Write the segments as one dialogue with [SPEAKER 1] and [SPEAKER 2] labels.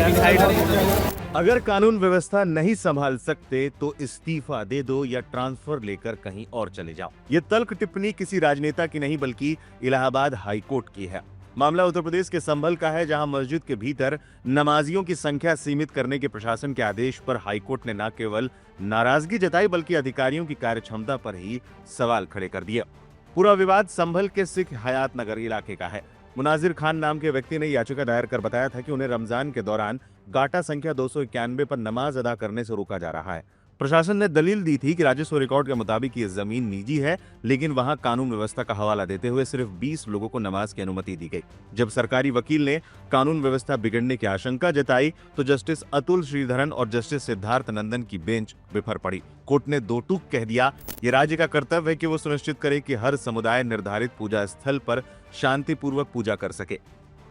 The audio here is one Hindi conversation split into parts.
[SPEAKER 1] अगर कानून व्यवस्था नहीं संभाल सकते तो इस्तीफा दे दो या ट्रांसफर लेकर कहीं और चले जाओ। ये तल्ख टिप्पणी किसी राजनेता की नहीं बल्कि इलाहाबाद हाई कोर्ट की है। मामला उत्तर प्रदेश के संभल का है, जहां मस्जिद के भीतर नमाजियों की संख्या सीमित करने के प्रशासन के आदेश पर हाईकोर्ट ने न केवल नाराजगी जताई बल्कि अधिकारियों की कार्यक्षमता पर ही सवाल खड़े कर दिए। पूरा विवाद संभल के सिख हयात नगर इलाके का है। मुनाजिर खान नाम के व्यक्ति ने याचिका दायर कर बताया था कि उन्हें रमजान के दौरान गाटा संख्या 291 पर नमाज अदा करने से रोका जा रहा है। प्रशासन ने दलील दी थी कि राजस्व रिकॉर्ड के मुताबिक ये जमीन निजी है, लेकिन वहां कानून व्यवस्था का हवाला देते हुए सिर्फ 20 लोगों को नमाज की अनुमति दी गई। जब सरकारी वकील ने कानून व्यवस्था बिगड़ने की आशंका जताई तो जस्टिस अतुल श्रीधरन और जस्टिस सिद्धार्थ नंदन की बेंच बिफर पड़ी। कोर्ट ने दो टूक कह दिया, ये राज्य का कर्तव्य है कि वो सुनिश्चित करे कि हर समुदाय निर्धारित पूजा स्थल पर शांतिपूर्वक पूजा कर सके।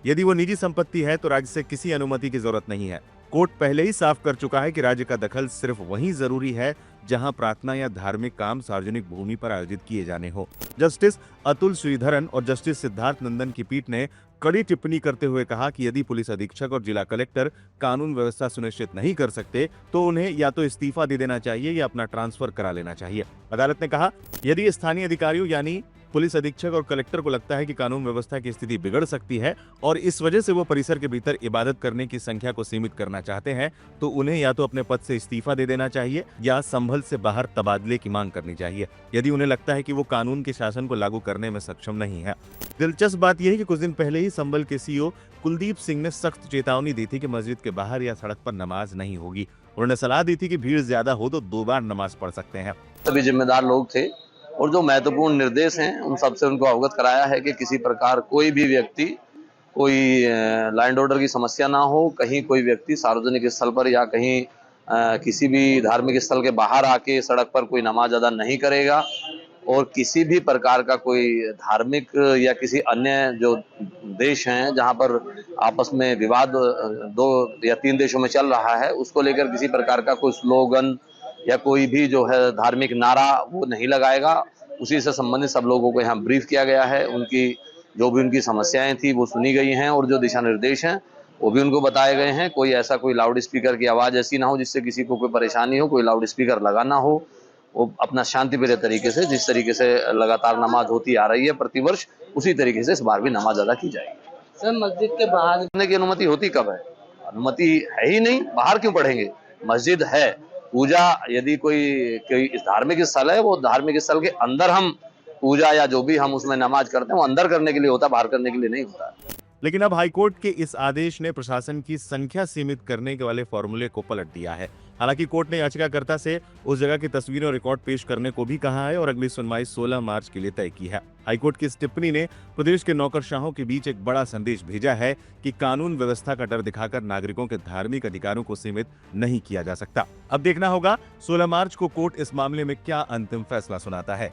[SPEAKER 1] यदि वो निजी संपत्ति है तो राज्य से किसी अनुमति की जरूरत नहीं है। कोर्ट पहले ही साफ कर चुका है कि राज्य का दखल सिर्फ वहीं जरूरी है जहां प्रार्थना या धार्मिक काम सार्वजनिक भूमि पर आयोजित किए जाने हो। जस्टिस अतुल श्रीधरन और जस्टिस सिद्धार्थ नंदन की पीठ ने कड़ी टिप्पणी करते हुए कहा कि यदि पुलिस अधीक्षक और जिला कलेक्टर कानून व्यवस्था सुनिश्चित नहीं कर सकते तो उन्हें या तो इस्तीफा दे देना चाहिए या अपना ट्रांसफर करा लेना चाहिए। अदालत ने कहा, यदि स्थानीय अधिकारियों यानी पुलिस अधीक्षक और कलेक्टर को लगता है कि कानून व्यवस्था की स्थिति बिगड़ सकती है और इस वजह से वो परिसर के भीतर इबादत करने की संख्या को सीमित करना चाहते हैं, तो उन्हें या तो अपने पद से इस्तीफा दे देना चाहिए या संभल से बाहर तबादले की मांग करनी चाहिए, यदि उन्हें लगता है कि वो कानून के शासन को लागू करने में सक्षम नहीं है। दिलचस्प बात यह है कि कुछ दिन पहले ही संभल के सीईओ कुलदीप सिंह ने सख्त चेतावनी दी थी कि मस्जिद के बाहर या सड़क पर नमाज नहीं होगी। उन्होंने सलाह दी थी कि भीड़ ज्यादा हो तो 2 बार नमाज पढ़ सकते हैं।
[SPEAKER 2] सभी जिम्मेदार लोग थे और जो महत्वपूर्ण निर्देश हैं उन सबसे उनको अवगत कराया है कि किसी प्रकार कोई भी व्यक्ति कोई लॉ एंड ऑर्डर की समस्या ना हो, कहीं कोई व्यक्ति सार्वजनिक स्थल पर या कहीं किसी भी धार्मिक स्थल के बाहर आके सड़क पर कोई नमाज अदा नहीं करेगा और किसी भी प्रकार का कोई धार्मिक या किसी अन्य जो देश हैं जहां पर आपस में विवाद 2 या 3 देशों में चल रहा है उसको लेकर किसी प्रकार का कोई स्लोगन या कोई भी जो है धार्मिक नारा वो नहीं लगाएगा। उसी से संबंधित सब लोगों को यहाँ ब्रीफ किया गया है, उनकी जो भी उनकी समस्याएं थी वो सुनी गई हैं और जो दिशा निर्देश हैं वो भी उनको बताए गए हैं। कोई ऐसा कोई लाउड स्पीकर की आवाज़ ऐसी ना हो जिससे किसी को कोई परेशानी हो, कोई लाउड स्पीकर लगाना हो। वो अपना शांतिप्रिय तरीके से जिस तरीके से लगातार नमाज होती आ रही है प्रतिवर्ष उसी तरीके से इस बार भी नमाज अदा की जाएगी।
[SPEAKER 3] सर, मस्जिद के बाहर
[SPEAKER 2] करने की अनुमति होती कब है? अनुमति है ही नहीं, बाहर क्यों पढ़ेंगे? मस्जिद है, पूजा यदि कोई धार्मिक स्थल है वो धार्मिक स्थल के अंदर हम पूजा या जो भी हम उसमें नमाज करते हैं वो अंदर करने के लिए होता है, बाहर करने के लिए नहीं होता।
[SPEAKER 1] लेकिन अब हाईकोर्ट के इस आदेश ने प्रशासन की संख्या सीमित करने के वाले फॉर्मूले को पलट दिया है। हालांकि कोर्ट ने याचिकाकर्ता से उस जगह की तस्वीरें और रिकॉर्ड पेश करने को भी कहा है और अगली सुनवाई 16 मार्च के लिए तय की है। हाईकोर्ट की इस टिप्पणी ने प्रदेश के नौकरशाहों के बीच एक बड़ा संदेश भेजा है कि कानून व्यवस्था का डर दिखाकर नागरिकों के धार्मिक अधिकारों को सीमित नहीं किया जा सकता। अब देखना होगा 16 मार्च को कोर्ट इस मामले में क्या अंतिम फैसला सुनाता है।